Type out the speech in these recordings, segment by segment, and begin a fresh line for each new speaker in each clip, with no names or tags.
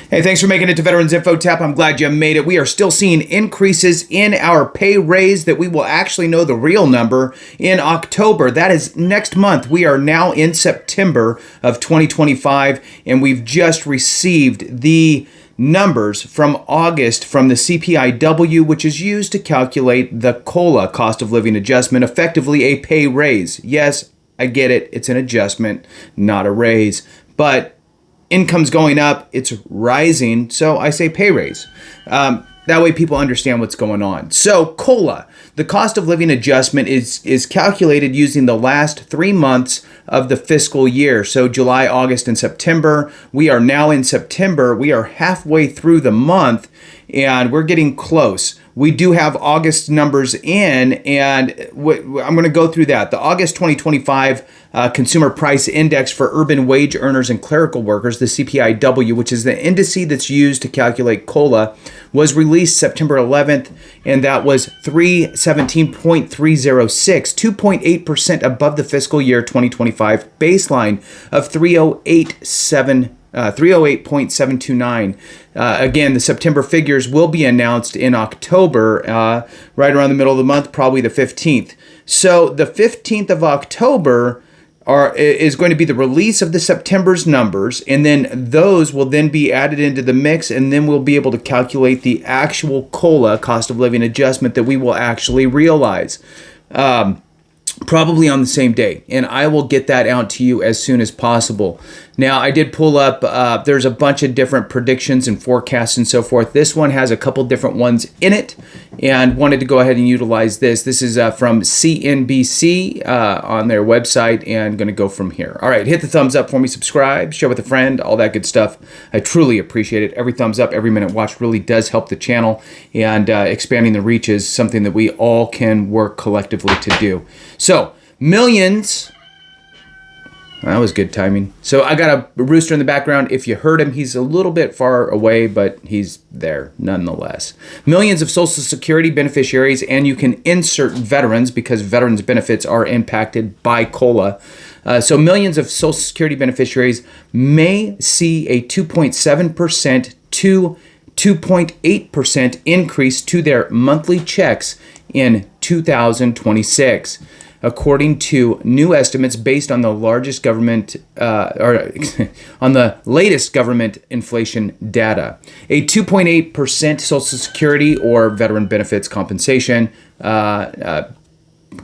Hey, thanks for making it to Veterans Info Tap. I'm glad you made it. We are still seeing increases in our pay raise that we will actually know the real number in October. That is next month. We are now in September of 2025, and we've just received the numbers from August from the CPI-W, which is used to calculate the COLA, cost of living adjustment, effectively a pay raise. Yes, I get it. It's an adjustment, not a raise. But income's going up, it's rising, so I say pay raise. That way people understand what's going on. So COLA, the cost of living adjustment, is calculated using the last 3 months of the fiscal year. So July, August, and September. We are now in September. We are halfway through the month, and we're getting close. We do have August numbers in, and I'm going to go through that. The August 2025 Consumer Price Index for urban wage earners and clerical workers, the CPI-W, which is the indice that's used to calculate COLA, was released September 11th, and that was 317.306, 2.8% above the fiscal year 2025 baseline of 308.729. Again, the September figures will be announced in October, right around the middle of the month, probably the 15th. So the 15th of October is going to be the release of the September's numbers, and then those will then be added into the mix, and then we'll be able to calculate the actual COLA, cost of living adjustment, that we will actually realize. Probably on the same day, and I will get that out to you as soon as possible. Now, I did pull up, there's a bunch of different predictions and forecasts and so forth. This one has a couple different ones in it, and wanted to go ahead and utilize this. This is from CNBC on their website, and going to go from here. All right, hit the thumbs up for me, subscribe, share with a friend, all that good stuff. I truly appreciate it. Every thumbs up, every minute watched really does help the channel, and expanding the reach is something that we all can work collectively to do. So, millions. That was good timing. So I got a rooster in the background. If you heard him, he's a little bit far away, but he's there nonetheless. Millions of Social Security beneficiaries, and you can insert veterans because veterans benefits are impacted by COLA. So millions of Social Security beneficiaries may see a 2.7% to 2.8% increase to their monthly checks in 2026. According to new estimates based on the latest government inflation data. A 2.8% Social Security or veteran benefits compensation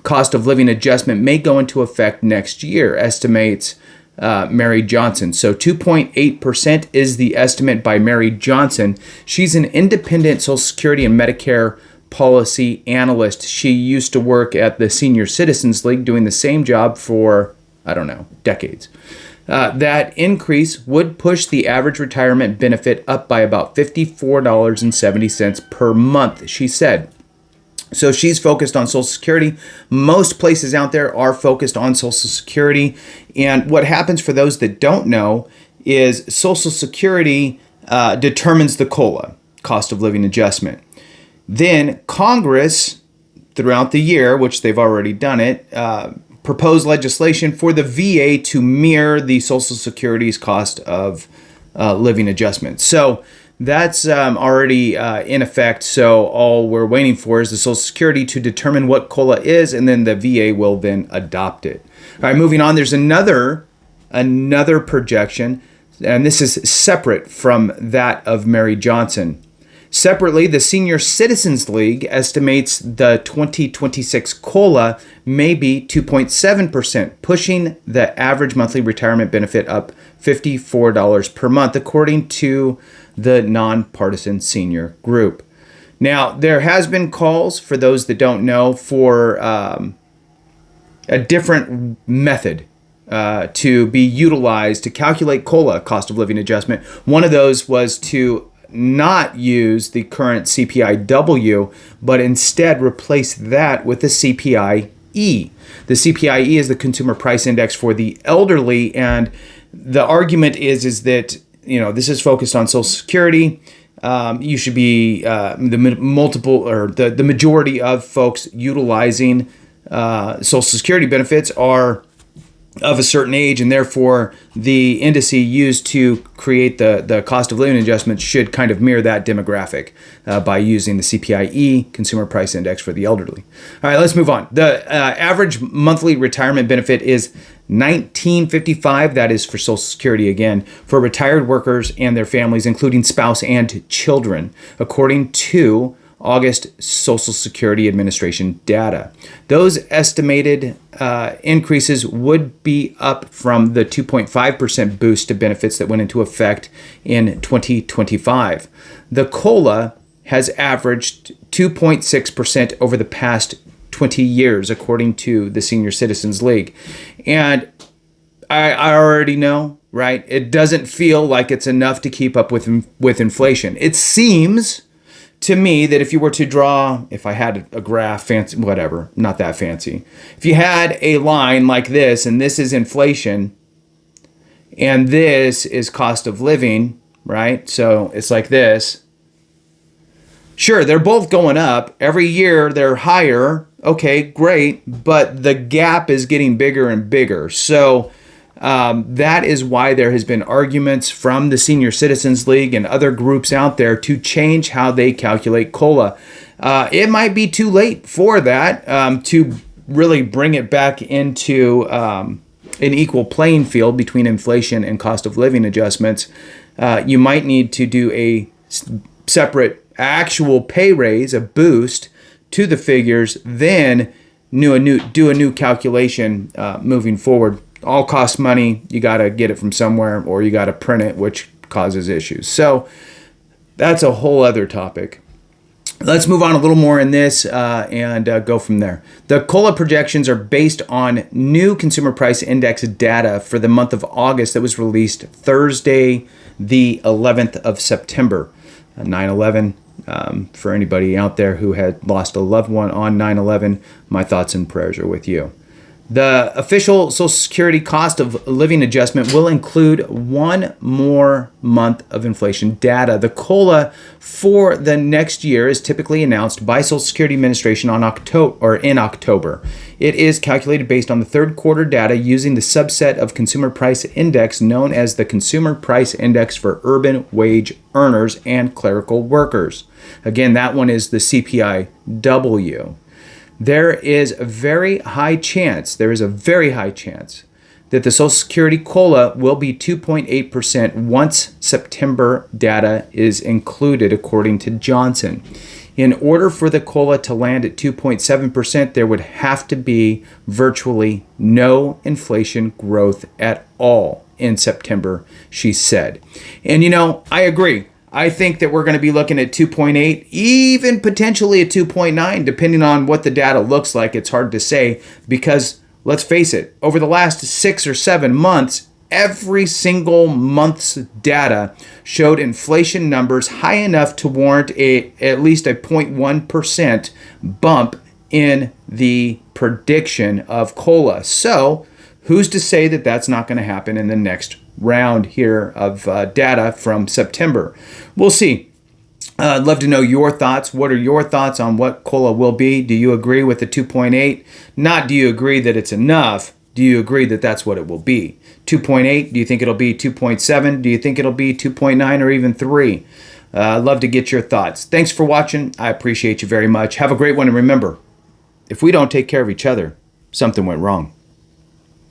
cost of living adjustment may go into effect next year, estimates Mary Johnson. So 2.8% is the estimate by Mary Johnson. She's an independent Social Security and Medicare policy analyst. She used to work at the Senior Citizens League doing the same job for, decades. That increase would push the average retirement benefit up by about $54.70 per month, she said. So she's focused on Social Security. Most places out there are focused on Social Security. And what happens for those that don't know is Social Security determines the COLA, cost of living adjustment. Then Congress, throughout the year, which they've already done it, proposed legislation for the VA to mirror the Social Security's cost of living adjustment. So that's already in effect. So all we're waiting for is the Social Security to determine what COLA is, and then the VA will then adopt it. All right, moving on. There's another projection, and this is separate from that of Mary Johnson. Separately, the Senior Citizens League estimates the 2026 COLA may be 2.7%, pushing the average monthly retirement benefit up $54 per month, according to the nonpartisan senior group. Now, there has been calls, for those that don't know, for a different method to be utilized to calculate COLA, cost of living adjustment. One of those was to not use the current CPI-W, but instead replace that with the CPI-E. The CPI-E is the Consumer Price Index for the elderly, and the argument is that, this is focused on Social Security. You should be the majority of folks utilizing Social Security benefits are of a certain age, and therefore the indice used to create the cost of living adjustment should kind of mirror that demographic by using the CPI-E, Consumer Price Index, for the elderly. All right, let's move on. The average monthly retirement benefit is $19.55. That is for Social Security again, for retired workers and their families, including spouse and children, according to August Social Security Administration data. Those estimated increases would be up from the 2.5% boost to benefits that went into effect in 2025. The COLA has averaged 2.6% over the past 20 years, according to the Senior Citizens League. And I already know, right? It doesn't feel like it's enough to keep up with inflation. It seems to me that if you were to draw, if I had a graph, fancy, whatever, not that fancy. If you had a line like this, and this is inflation, and this is cost of living, right? So it's like this. Sure, they're both going up. Every year they're higher. Okay, great. But the gap is getting bigger and bigger. So that is why there has been arguments from the Senior Citizens League and other groups out there to change how they calculate COLA. It might be too late for that to really bring it back into an equal playing field between inflation and cost of living adjustments. You might need to do a separate actual pay raise, a boost to the figures, then do a new calculation moving forward. All costs money. You got to get it from somewhere, or you got to print it, which causes issues. So that's a whole other topic. Let's move on a little more in this and go from there. The COLA projections are based on new Consumer Price Index data for the month of August that was released Thursday, the 11th of September. 9/11. For anybody out there who had lost a loved one on 9/11, my thoughts and prayers are with you. The official Social Security cost of living adjustment will include one more month of inflation data. The COLA for the next year is typically announced by Social Security Administration in October. It is calculated based on the third quarter data using the subset of Consumer Price Index known as the Consumer Price Index for urban wage earners and clerical workers. Again, that one is the CPI-W. There is a very high chance that the Social Security COLA will be 2.8% once September data is included, according to Johnson. In order for the COLA to land at 2.7%, there would have to be virtually no inflation growth at all in September, she said. And I agree. I think that we're going to be looking at 2.8, even potentially a 2.9, depending on what the data looks like. It's hard to say because, let's face it, over the last 6 or 7 months, every single month's data showed inflation numbers high enough to warrant at least a 0.1% bump in the prediction of COLA. So who's to say that that's not going to happen in the next round here of data from September? We'll see. I'd love to know your thoughts. What are your thoughts on what COLA will be? Do you agree with the 2.8? Not do you agree that it's enough? Do you agree that that's what it will be? 2.8? Do you think it'll be 2.7? Do you think it'll be 2.9 or even 3? I'd love to get your thoughts. Thanks for watching. I appreciate you very much. Have a great one. And remember, if we don't take care of each other, something went wrong.